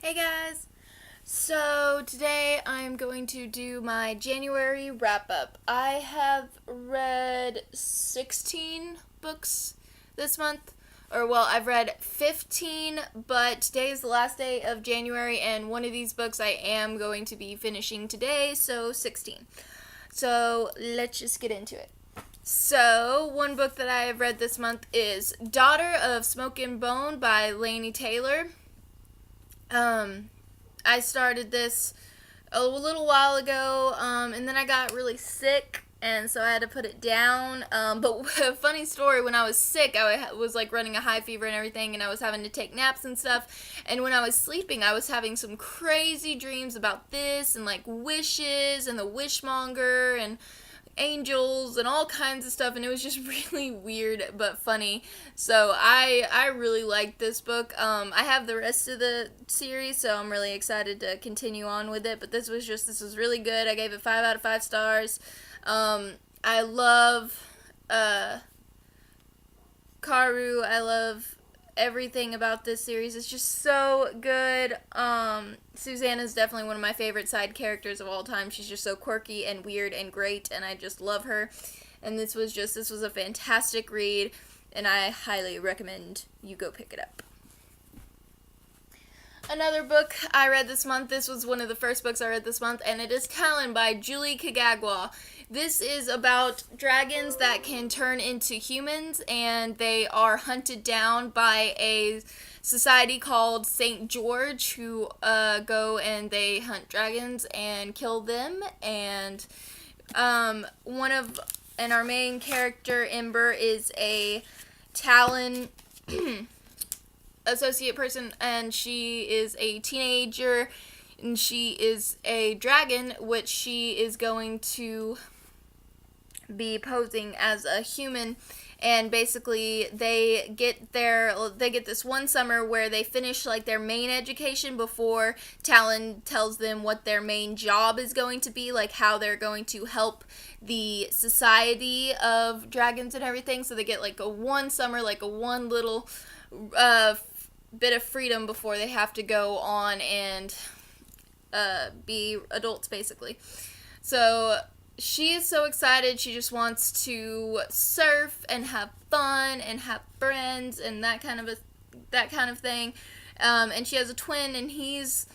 Hey guys! So today I'm going to do my January wrap up. I have read 16 books this month. I've read 15, but today is the last day of January, and one of these books I am going to be finishing today, so 16. So let's just get into it. So, one book that I have read this month is Daughter of Smoke and Bone by Laini Taylor. Um, I started this a little while ago, and then I got really sick, and so I had to put it down. But a funny story, when I was sick, I was like running a high fever and everything, and I was having to take naps and stuff. And when I was sleeping, I was having some crazy dreams about this, and like wishes, and the wishmonger, and angels and all kinds of stuff, and it was just really weird but funny. So I really liked this book. I have the rest of the series, so I'm really excited to continue on with it, but this was really good. I gave it 5 out of 5 stars. I love Karu. I love everything about this series. It's just so good. Susanna's definitely one of my favorite side characters of all time. She's just so quirky and weird and great, and I just love her. And this was a fantastic read, and I highly recommend you go pick it up. Another book I read this month, this was one of the first books I read this month, and it is Kalin by Julie Kagagwa. This is about dragons that can turn into humans, and they are hunted down by a society called St. George, who go and they hunt dragons and kill them. And our main character, Ember, is a Talon associate person, and she is a teenager, and she is a dragon, which she is going to be posing as a human. And basically they get this one summer where they finish like their main education before Talon tells them what their main job is going to be, like how they're going to help the society of dragons and everything. So they get like a one summer, like a one little bit of freedom before they have to go on and be adults, basically. So she is so excited. She just wants to surf and have fun and have friends and that kind of thing. And she has a twin, and he's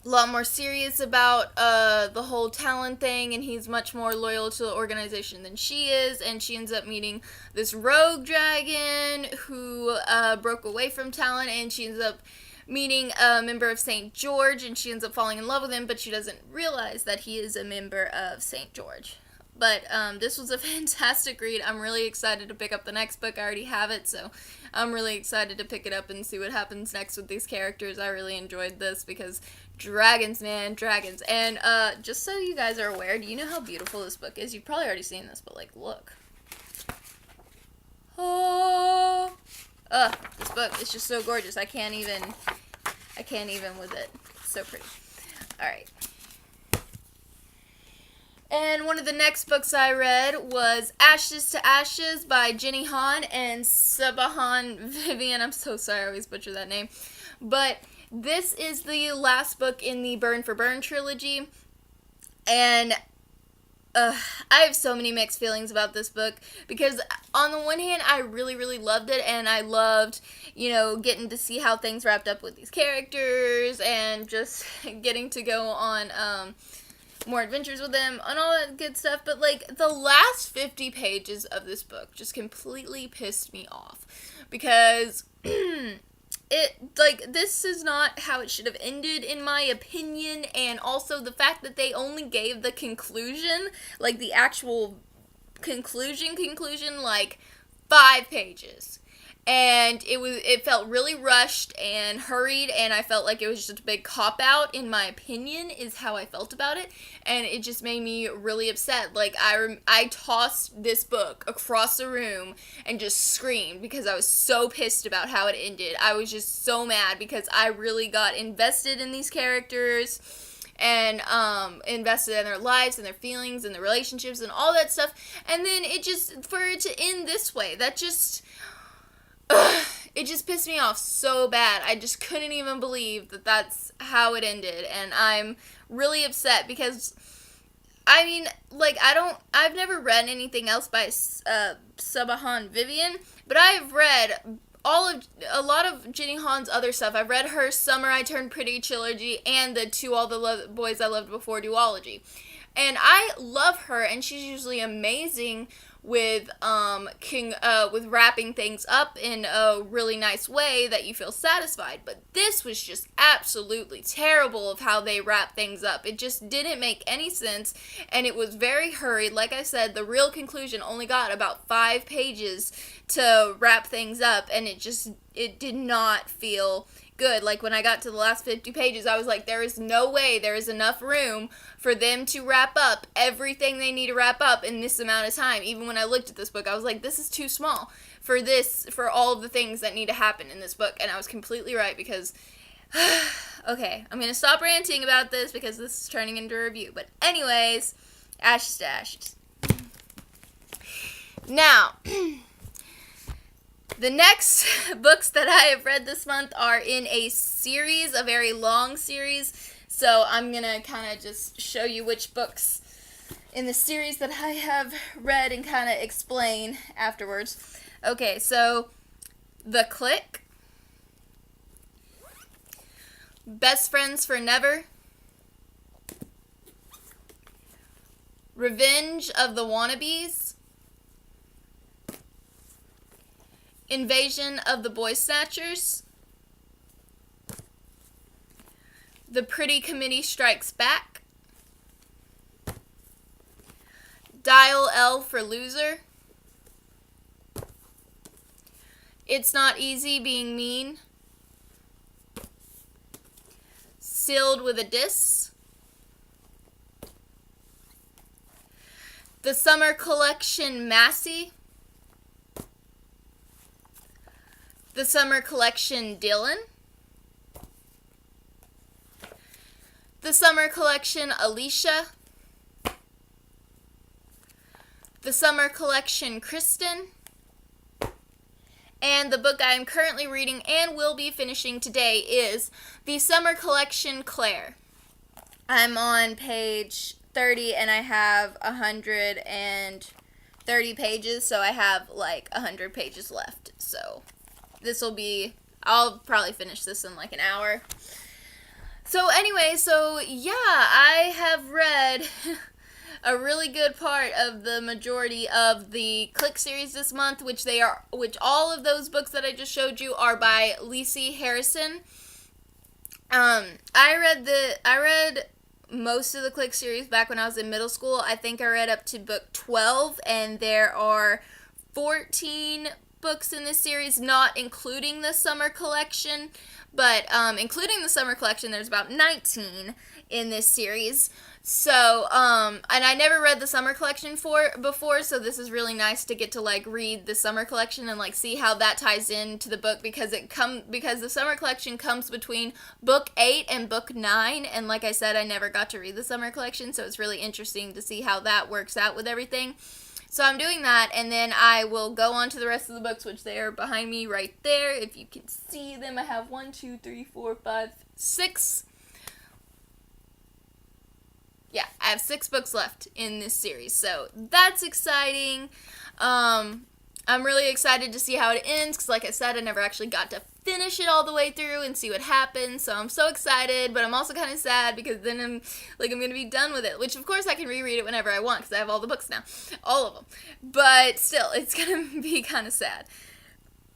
a lot more serious about the whole Talon thing, and he's much more loyal to the organization than she is. And she ends up meeting this rogue dragon who broke away from Talon, and she ends up meeting a member of St. George, and she ends up falling in love with him, but she doesn't realize that he is a member of St. George. But this was a fantastic read. I'm really excited to pick up the next book. I already have it, so I'm really excited to pick it up and see what happens next with these characters. I really enjoyed this because dragons, man, dragons. And just so you guys are aware, do you know how beautiful this book is? You've probably already seen this, but like, look. Oh, this book is just so gorgeous. I can't even with it. It's so pretty. Alright. And one of the next books I read was Ashes to Ashes by Jenny Han and Sabahan Vivian. I'm so sorry, I always butcher that name. But this is the last book in the Burn for Burn trilogy. And I have so many mixed feelings about this book, because on the one hand, I really, really loved it, and I loved, getting to see how things wrapped up with these characters, and just getting to go on more adventures with them, and all that good stuff. But, like, the last 50 pages of this book just completely pissed me off, because this is not how it should have ended, in my opinion. And also the fact that they only gave the conclusion, like the actual conclusion, like 5 pages. And it felt really rushed and hurried, and I felt like it was just a big cop-out, in my opinion, is how I felt about it. And it just made me really upset. Like, I tossed this book across the room and just screamed because I was so pissed about how it ended. I was just so mad because I really got invested in these characters and invested in their lives and their feelings and their relationships and all that stuff. And then for it to end this way, that just... it just pissed me off so bad. I just couldn't even believe that that's how it ended, and I'm really upset because, I mean, like, I've never read anything else by Sabahan Vivian, but I've read a lot of Jenny Han's other stuff. I've read her Summer I Turned Pretty trilogy and the To All the Boys I Loved Before duology. And I love her, and she's usually amazing with with wrapping things up in a really nice way that you feel satisfied. But this was just absolutely terrible of how they wrap things up. It just didn't make any sense, and it was very hurried. Like I said, the real conclusion only got about 5 pages to wrap things up, and it did not feel good. Like, when I got to the last 50 pages, I was like, there is no way there is enough room for them to wrap up everything they need to wrap up in this amount of time. Even when I looked at this book, I was like, this is too small for all of the things that need to happen in this book. And I was completely right, because okay, I'm gonna stop ranting about this because this is turning into a review. But anyways, ashes to ashes. Now the next books that I have read this month are in a series, a very long series. So I'm going to kind of just show you which books in the series that I have read and kind of explain afterwards. Okay, so The Clique, Best Friends for Never, Revenge of the Wannabes, Invasion of the Boy Snatchers, The Pretty Committee Strikes Back, Dial L for Loser, It's Not Easy Being Mean, Sealed with a Diss, The Summer Collection Massey, The Summer Collection Dylan, The Summer Collection Alicia, The Summer Collection Kristen, and the book I am currently reading and will be finishing today is The Summer Collection Claire. I'm on page 30 and I have 130 pages, so I have like 100 pages left. So I'll probably finish this in like an hour. So anyway, yeah, I have read a really good part of the majority of the Clique series this month, which all of those books that I just showed you are by Lacey Harrison. I read most of the Clique series back when I was in middle school. I think I read up to book 12, and there are 14 books in this series, not including the summer collection, but including the summer collection, there's about 19 in this series. So, and I never read the summer collection before, so this is really nice to get to like read the summer collection and like see how that ties into the book, because the summer collection comes between book 8 and book 9, and like I said, I never got to read the summer collection, so it's really interesting to see how that works out with everything. So I'm doing that, and then I will go on to the rest of the books, which they are behind me right there. If you can see them, I have 1, 2, 3, 4, 5, 6. Yeah, I have 6 books left in this series, so that's exciting. I'm really excited to see how it ends, because like I said, I never actually got to finish it all the way through and see what happens, so I'm so excited, but I'm also kind of sad, because then I'm going to be done with it, which of course I can reread it whenever I want, because I have all the books now, all of them, but still, it's going to be kind of sad.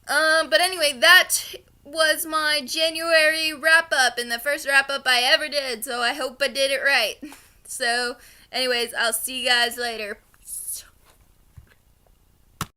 But anyway, that was my January wrap-up, and the first wrap-up I ever did, so I hope I did it right. So, anyways, I'll see you guys later.